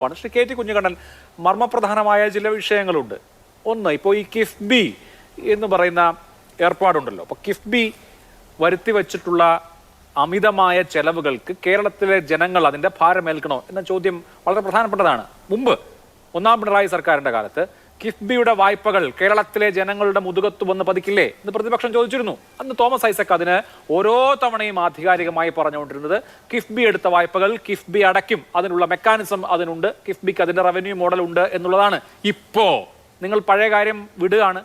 Shri K T Kunhikannan, മർമ്മപ്രധാനമായ ചില വിഷയങ്ങളുണ്ട്. ഒന്ന്, ഇപ്പോൾ ഈ കിഫ്ബി എന്ന് പറയുന്ന ഏർപ്പാടുണ്ടല്ലോ. അപ്പോൾ കിഫ്ബി വരുത്തി വച്ചിട്ടുള്ള അമിതമായ ചെലവുകൾക്ക് കേരളത്തിലെ ജനങ്ങൾ അതിൻ്റെ ഭാരമേൽക്കണോ എന്ന ചോദ്യം വളരെ പ്രധാനപ്പെട്ടതാണ്. മുമ്പ് ഒന്നാം പിണറായി സർക്കാരിൻ്റെ കാലത്ത് കിഫ്ബിയുടെ വായ്പകൾ കേരളത്തിലെ ജനങ്ങളുടെ മുതുകത്ത് വന്ന് പതിക്കില്ലേ എന്ന് പ്രതിപക്ഷം ചോദിച്ചിരുന്നു. അന്ന് തോമസ് ഐസക് അതിന് ഓരോ തവണയും ആധികാരികമായി പറഞ്ഞുകൊണ്ടിരുന്നത് കിഫ്ബി എടുത്ത വായ്പകൾ കിഫ്ബി അടയ്ക്കും, അതിനുള്ള മെക്കാനിസം അതിനുണ്ട്, കിഫ്ബിക്ക് അതിൻ്റെ റവന്യൂ മോഡൽ ഉണ്ട് എന്നുള്ളതാണ്. ഇപ്പോ നിങ്ങൾ പഴയ കാര്യം വിടുകയാണ്.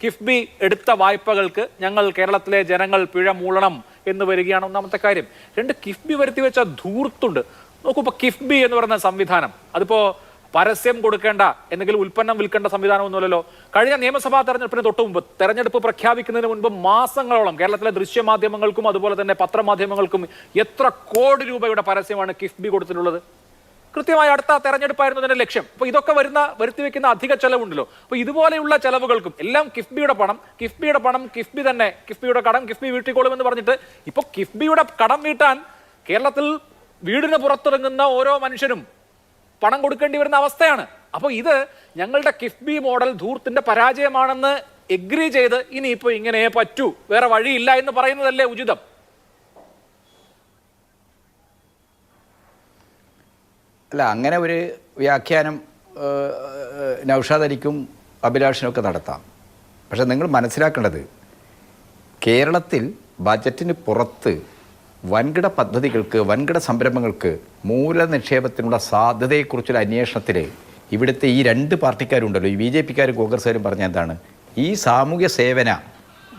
കിഫ്ബി എടുത്ത വായ്പകൾക്ക് ഞങ്ങൾ കേരളത്തിലെ ജനങ്ങൾ പിഴ മൂളണം എന്ന് വരികയാണ് ഒന്നാമത്തെ കാര്യം. രണ്ട്, കിഫ്ബി വരുത്തി വെച്ച ധൂർത്തുണ്ട്. നോക്കൂ, ഇപ്പൊ കിഫ്ബി എന്ന് പറയുന്ന സംവിധാനം അതിപ്പോ പരസ്യം കൊടുക്കേണ്ട എന്തെങ്കിലും ഉൽപ്പന്നം വിൽക്കേണ്ട സംവിധാനമൊന്നുമല്ലല്ലോ. കഴിഞ്ഞ നിയമസഭാ തെരഞ്ഞെടുപ്പിന് തൊട്ട് മുമ്പ്, തെരഞ്ഞെടുപ്പ് പ്രഖ്യാപിക്കുന്നതിന് മുൻപ് മാസങ്ങളോളം കേരളത്തിലെ ദൃശ്യമാധ്യമങ്ങൾക്കും അതുപോലെ തന്നെ പത്രമാധ്യമങ്ങൾക്കും എത്ര കോടി രൂപയുടെ പരസ്യമാണ് കിഫ്ബി കൊടുത്തിട്ടുള്ളത്. കൃത്യമായി അടുത്ത തെരഞ്ഞെടുപ്പായിരുന്നു അതിന്റെ ലക്ഷ്യം. അപ്പൊ ഇതൊക്കെ വരുത്തിവെക്കുന്ന അധിക ചെലവുണ്ടല്ലോ. അപ്പൊ ഇതുപോലെയുള്ള ചെലവുകൾക്കും എല്ലാം കിഫ്ബിയുടെ പണം കിഫ്ബി തന്നെ, കിഫ്ബിയുടെ കടം കിഫ്ബി വീട്ടിക്കോളും എന്ന് പറഞ്ഞിട്ട് ഇപ്പൊ കിഫ്ബിയുടെ കടം വീട്ടാൻ കേരളത്തിൽ വീടിന് പുറത്തിറങ്ങുന്ന ഓരോ മനുഷ്യനും പണം കൊടുക്കേണ്ടി വരുന്ന അവസ്ഥയാണ്. അപ്പോൾ ഇത് ഞങ്ങളുടെ കിഫ്ബി മോഡൽ ധൂർത്തിന്റെ പരാജയമാണെന്ന് എഗ്രി ചെയ്ത് ഇനിയിപ്പോ ഇങ്ങനെ പറ്റൂ, വേറെ വഴിയില്ല എന്ന് പറയുന്നതല്ലേ ഉചിതം? അല്ല, അങ്ങനെ ഒരു വ്യാഖ്യാനം നൗഷാദ് അലിക്കും അഭിലാഷിനൊക്കെ നടത്താം. പക്ഷെ നിങ്ങൾ മനസ്സിലാക്കേണ്ടത്, കേരളത്തിൽ ബജറ്റിന് പുറത്ത് വൻകിട പദ്ധതികൾക്ക്, വൻകിട സംരംഭങ്ങൾക്ക് മൂലനിക്ഷേപത്തിനുള്ള സാധ്യതയെക്കുറിച്ചുള്ള അന്വേഷണത്തിൽ ഇവിടുത്തെ ഈ രണ്ട് പാർട്ടിക്കാരുണ്ടല്ലോ, ഈ BJP-ക്കാരും കോൺഗ്രസ്സുകാരും പറഞ്ഞ എന്താണ്, ഈ സാമൂഹ്യ സേവന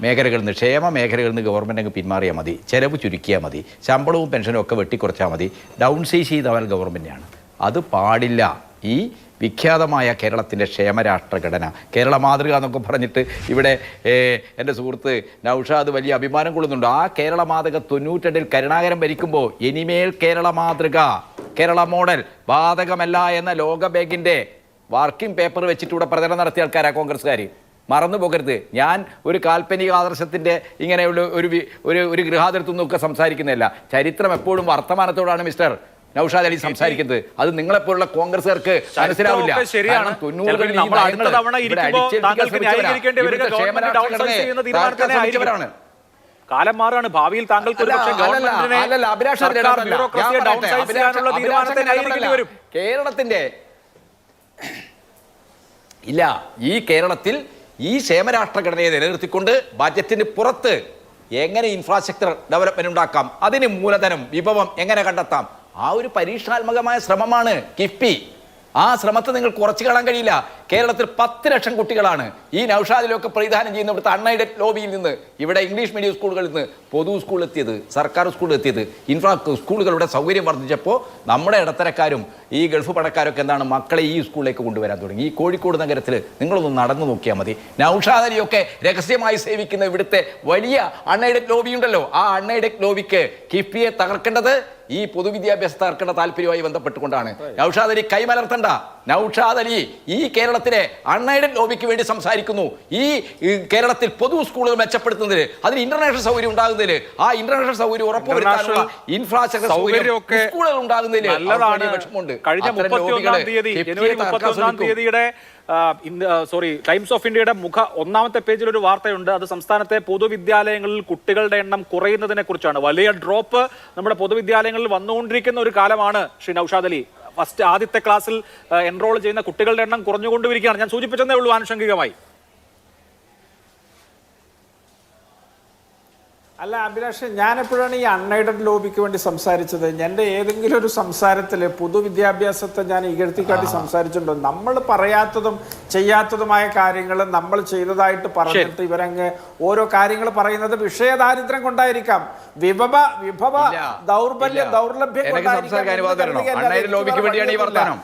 മേഖലകളിൽ നിന്ന്, ക്ഷേമ മേഖലകളിൽ നിന്ന് ഗവൺമെൻറ് അങ്ങ് പിന്മാറിയാൽ മതി, ചെലവ് ചുരുക്കിയാൽ മതി, ശമ്പളവും പെൻഷനും ഒക്കെ വെട്ടിക്കുറച്ചാൽ മതി, ഡൗൺ സൈസ് ചെയ്താൽ ഗവൺമെൻറ്റാണ്. അത് പാടില്ല. ഈ വിഖ്യാതമായ കേരളത്തിൻ്റെ ക്ഷേമരാഷ്ട്രഘടന, കേരള മാതൃക എന്നൊക്കെ പറഞ്ഞിട്ട് ഇവിടെ എൻ്റെ സുഹൃത്ത് നൗഷാദ് വലിയ അഭിമാനം കൊള്ളുന്നുണ്ട്. ആ കേരള മാതൃക 92-ൽ കരുണാകരൻ ഭരിക്കുമ്പോൾ ഇനിമേൽ കേരള മാതൃക, കേരള മോഡൽ ബാധകമല്ല എന്ന ലോക ബാങ്കിൻ്റെ വർക്കിംഗ് പേപ്പർ വെച്ചിട്ട് ഇവിടെ പ്രചരണം നടത്തിയ ആൾക്കാരാണ് കോൺഗ്രസ്സുകാർ. മറന്നു പോകരുത്. ഞാൻ ഒരു കാൽപ്പനിക ആദർശത്തിൻ്റെ ഇങ്ങനെയുള്ള ഒരു ഗൃഹാതിരത്വം ഒക്കെ സംസാരിക്കുന്നില്ല. ചരിത്രം എപ്പോഴും വർത്തമാനത്തോടാണ് മിസ്റ്റർ നൗഷാദ് അലി സംസാരിക്കുന്നത്. അത് നിങ്ങളെപ്പോലുള്ള കോൺഗ്രസ്സുകാർക്ക് മനസ്സിലാവില്ല. കാലം മാറാണ്. ഭാവിയിൽ താങ്കൾക്ക് കേരളത്തിന്റെ ഇല്ല, ഈ കേരളത്തിൽ ഈ ക്ഷേമരാഷ്ട്രഘടനയെ നിലനിർത്തിക്കൊണ്ട് ബജറ്റിന് പുറത്ത് എങ്ങനെ ഇൻഫ്രാസ്ട്രക്ചർ ഡെവലപ്മെന്റ് ഉണ്ടാക്കാം, അതിന് മൂലധനം, വിഭവം എങ്ങനെ കണ്ടെത്താം, ആ ഒരു പരീക്ഷണാത്മകമായ ശ്രമമാണ് കിഫ്ബി. ആ ശ്രമത്തെ നിങ്ങൾ കുറച്ച് കാണാൻ കഴിയില്ല. കേരളത്തിൽ 10 ലക്ഷം കുട്ടികളാണ് ഈ നൗഷാദിലൊക്കെ പരിധാനം ചെയ്യുന്ന ഇവിടുത്തെ അൺഎയ്ഡഡ് ലോബിയിൽ നിന്ന്, ഇവിടെ ഇംഗ്ലീഷ് മീഡിയം സ്കൂളുകളിൽ നിന്ന് പൊതു സ്കൂളിലെത്തിയത്, സർക്കാർ സ്കൂളിലെത്തിയത്. സ്കൂളുകളുടെ സൗകര്യം വർദ്ധിച്ചപ്പോൾ നമ്മുടെ ഇടത്തരക്കാരും ഈ ഗൾഫ് പണക്കാരൊക്കെ എന്താണ് മക്കളെ ഈ സ്കൂളിലേക്ക് കൊണ്ടുവരാൻ തുടങ്ങി. ഈ കോഴിക്കോട് നഗരത്തിൽ നിങ്ങളൊന്ന് നടന്നു നോക്കിയാൽ മതി. നൗഷാദ് അലിയൊക്കെ രഹസ്യമായി സേവിക്കുന്ന ഇവിടുത്തെ വലിയ അൺഎയ്ഡഡ് ലോബി ഉണ്ടല്ലോ, ആ അൺഎയ്ഡഡ് ലോബിക്ക് കിഫ്ബിയെ തകർക്കേണ്ടത് ഈ പൊതുവിദ്യാഭ്യാസ തകർക്കേണ്ട താല്പര്യവുമായി ബന്ധപ്പെട്ടുകൊണ്ടാണ്. നൗഷാദ് അലി കൈമലർത്തണ്ട. നൗഷാദ് അലി ഈ കേരളത്തിലെ അൺഎയ്ഡഡ് ലോബിക്ക് വേണ്ടി സംസാരിക്കുന്നു. ഈ കേരളത്തിൽ പൊതു സ്കൂളുകൾ മെച്ചപ്പെടുത്തുന്നതിൽ, അതിന് ഇന്റർനാഷണൽ സൗകര്യം ഉണ്ടാകുന്നതിൽ, ആ ഇന്റർനാഷണൽ സൗകര്യം ഉറപ്പുവരുത്താനുള്ള ഇൻഫ്രാസ്ട്രക്ചർ സ്കൂളുകൾ ഉണ്ടാകുന്നതിൽ വിഷമമുണ്ട്. കഴിഞ്ഞ 31-ാം തീയതിയുടെ ടൈംസ് ഓഫ് ഇന്ത്യയുടെ ഒന്നാമത്തെ പേജിൽ ഒരു വാർത്തയുണ്ട്. അത് സംസ്ഥാനത്തെ പൊതുവിദ്യാലയങ്ങളിൽ കുട്ടികളുടെ എണ്ണം കുറയുന്നതിനെ കുറിച്ചാണ്. വലിയ ഡ്രോപ്പ് നമ്മുടെ പൊതുവിദ്യാലയങ്ങളിൽ വന്നുകൊണ്ടിരിക്കുന്ന ഒരു കാലമാണ് ശ്രീ നൗഷാദ് അലി. ആദ്യത്തെ ക്ലാസ്സിൽ എൻറോൾ ചെയ്യുന്ന കുട്ടികളുടെ എണ്ണം കുറഞ്ഞുകൊണ്ടിരിക്കുകയാണ്. ഞാൻ സൂചിപ്പിച്ചതേ ഉള്ളൂ ആനുഷംഗികമായി. അല്ല അഭിലാഷ്, ഞാനെപ്പോഴാണ് ഈ അൺഎയ്ഡഡ് ലോബിക്ക് വേണ്ടി സംസാരിച്ചത്? എൻ്റെ ഏതെങ്കിലും ഒരു സംസാരത്തിൽ പൊതുവിദ്യാഭ്യാസത്തെ ഞാൻ ഇകഴ്ത്തിക്കാട്ടി സംസാരിച്ചിട്ടുണ്ടോ? നമ്മൾ പറയാത്തതും ചെയ്യാത്തതുമായ കാര്യങ്ങൾ നമ്മൾ ചെയ്തതായിട്ട് പറഞ്ഞിട്ട് ഇവരങ്ങ് ഓരോ കാര്യങ്ങൾ പറയുന്നത് വിഷയദാരിദ്ര്യം കൊണ്ടായിരിക്കാം, വിഭവ ദൗർലഭ്യം കൊണ്ടായിരിക്കാം.